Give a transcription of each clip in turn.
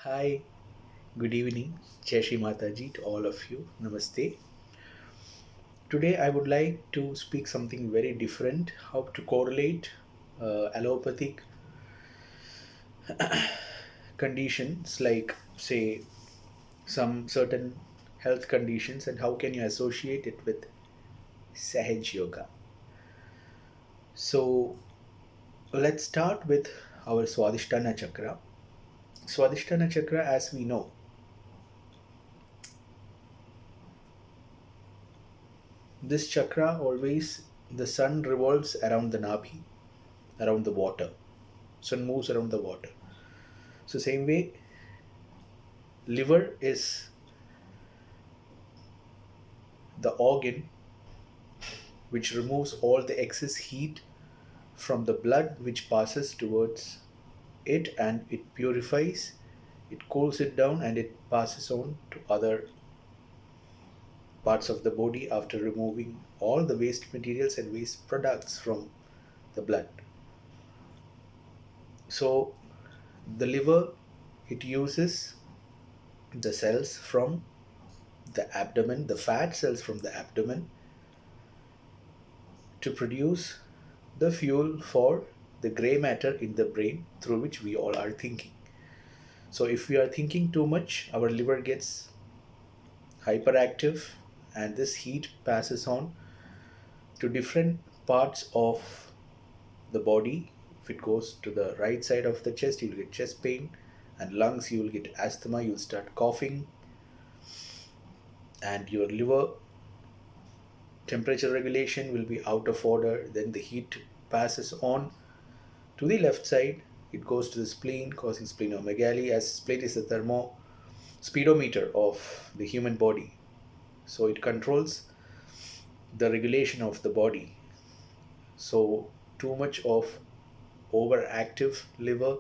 Hi, good evening, Jai Shri Mataji to all of you. Namaste. Today I would like to speak something very different, how to correlate allopathic conditions like say some certain health conditions and how can you associate it with Sahaj Yoga. So let's start with our Swadhisthana Chakra. Swadhisthana Chakra, as we know, this chakra always the sun revolves around the Nabhi, around the water. Sun moves around the water. So same way, liver is the organ which removes all the excess heat from the blood which passes towards it, and it purifies, it cools it down, and it passes on to other parts of the body after removing all the waste materials and waste products from the blood. So the liver, it uses the cells from the abdomen, the fat cells from the abdomen, to produce the fuel for the gray matter in the brain through which we all are thinking. So, if we are thinking too much, our liver gets hyperactive, and this heat passes on to different parts of the body. If it goes to the right side of the chest, you'll get chest pain, and lungs, you will get asthma, you'll start coughing, and your liver temperature regulation will be out of order. Then the heat passes on to the left side, it goes to the spleen, causing splenomegaly, as spleen is the thermo speedometer of the human body. So it controls the regulation of the body. So too much of overactive liver,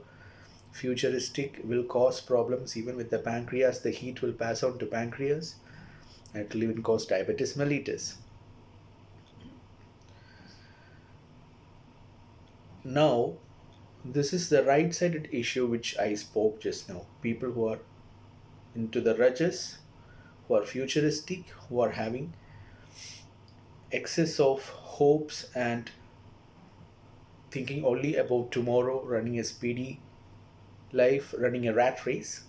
futuristic, will cause problems even with the pancreas. The heat will pass on to pancreas and it will even cause diabetes mellitus. Now, this is the right sided issue which I spoke just now. People who are into the rajas, who are futuristic, who are having excess of hopes and thinking only about tomorrow, running a speedy life, running a rat race.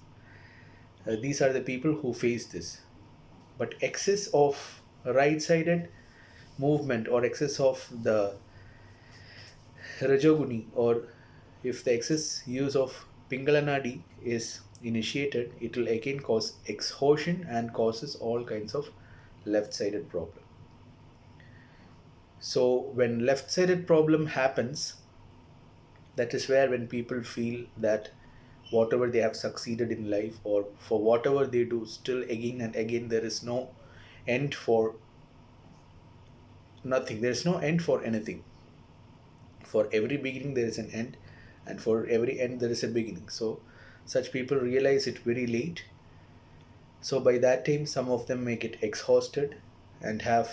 These are the people who face this. But excess of right sided movement or excess of the Rajoguni, or if the excess use of Pingalanadi is initiated, it will again cause exhaustion and causes all kinds of left sided problem. So when left sided problem happens, that is where when people feel that whatever they have succeeded in life or for whatever they do, still again and again there is no end for nothing. There is no end for anything. For every beginning there is an end, and for every end there is a beginning. So such people realize it very late. So by that time some of them may get exhausted and have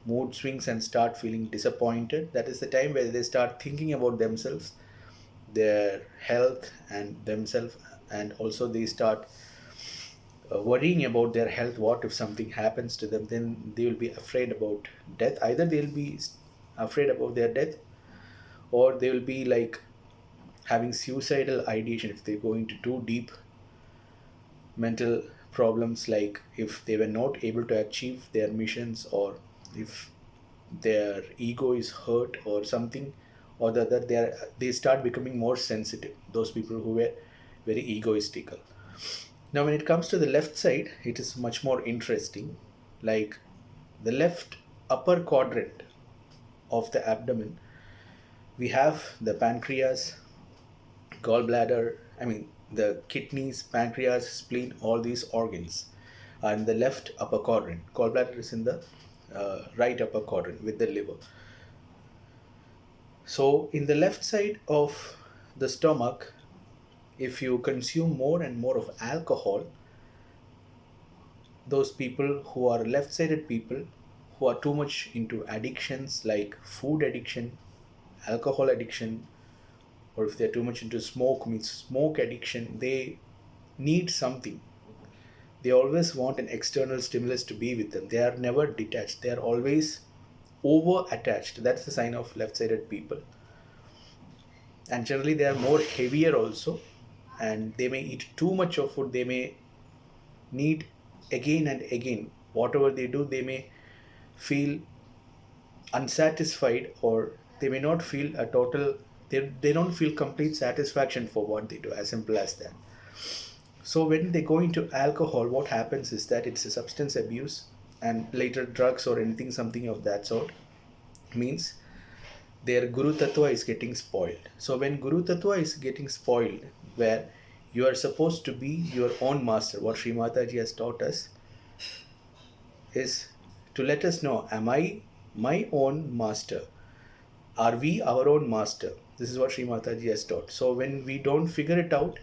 mood swings and start feeling disappointed. That is the time where they start thinking about themselves, their health and themselves, and also they start worrying about their health. What if something happens to them? Then they will be afraid about death. Either they'll be afraid about their death, or they will be like having suicidal ideation if they go into too deep mental problems, like if they were not able to achieve their missions, or if their ego is hurt or something or the other, they start becoming more sensitive, those people who were very egoistical. Now when it comes to the left side, it is much more interesting. Like the left upper quadrant of the abdomen, we have the pancreas, gallbladder, I mean the kidneys, pancreas, spleen, all these organs are in the left upper quadrant. Gallbladder is in the right upper quadrant with the liver. So in the left side of the stomach, if you consume more and more of alcohol, those people who are left sided people who are too much into addictions like food addiction, alcohol addiction, or if they're too much into smoke, means smoke addiction, they need something. They always want an external stimulus to be with them. They are never detached. They are always over attached. That's the sign of left sided people. And generally, they are more heavier also. And they may eat too much of food. They may need again and again. Whatever they do, they may feel unsatisfied, or they may not feel a total, they don't feel complete satisfaction for what they do, as simple as that. So when they go into alcohol, what happens is that it's a substance abuse, and later drugs or anything, something of that sort, means their guru tattva is getting spoiled. So when guru tattva is getting spoiled, where you are supposed to be your own master, what Sri Mataji has taught us is to let us know, am I my own master? Are we our own master? This is what Sri Mataji has taught. So when we don't figure it out,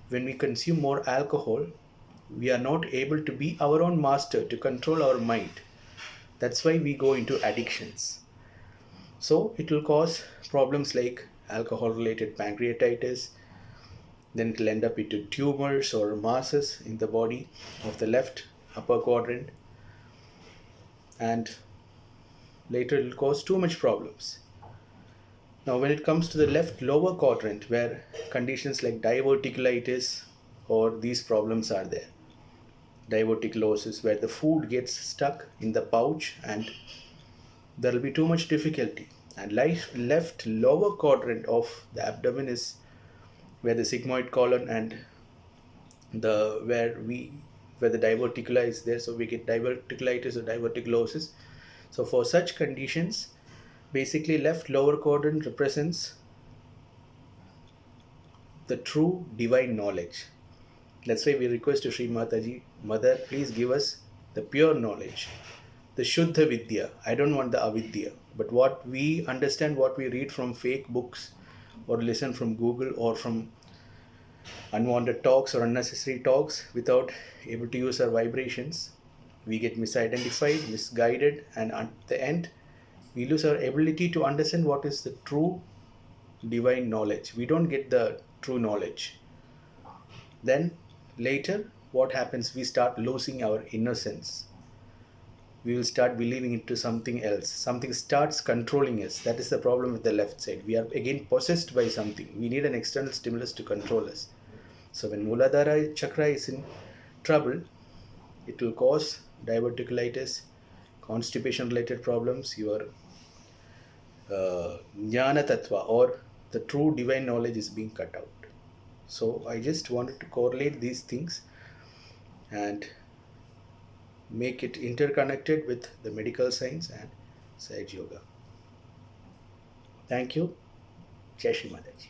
when we consume more alcohol, we are not able to be our own master, to control our mind. That's why we go into addictions. So it will cause problems like alcohol related pancreatitis, then it will end up into tumors or masses in the body of the left upper quadrant, and later it will cause too much problems. Now, when it comes to the left lower quadrant, where conditions like diverticulitis or these problems are there, diverticulosis, where the food gets stuck in the pouch and there will be too much difficulty. And left lower quadrant of the abdomen is where the sigmoid colon and the where the diverticula is there, so we get diverticulitis or diverticulosis. So for such conditions, basically left lower quadrant represents the true divine knowledge. That's why we request to Sri Mataji, Mother, please give us the pure knowledge, the Shuddha Vidya. I don't want the Avidya, but what we understand, what we read from fake books or listen from Google or from unwanted talks or unnecessary talks without able to use our vibrations, we get misidentified, misguided, and at the end, we lose our ability to understand what is the true divine knowledge. We don't get the true knowledge. Then later, what happens? We start losing our innocence. We will start believing into something else. Something starts controlling us. That is the problem with the left side. We are again possessed by something. We need an external stimulus to control us. So when Muladhara chakra is in trouble, it will cause diverticulitis, constipation related problems, your jnana tattva or the true divine knowledge is being cut out. So I just wanted to correlate these things and make it interconnected with the medical science and Sage Yoga. Thank you. Jai Shri Mataji.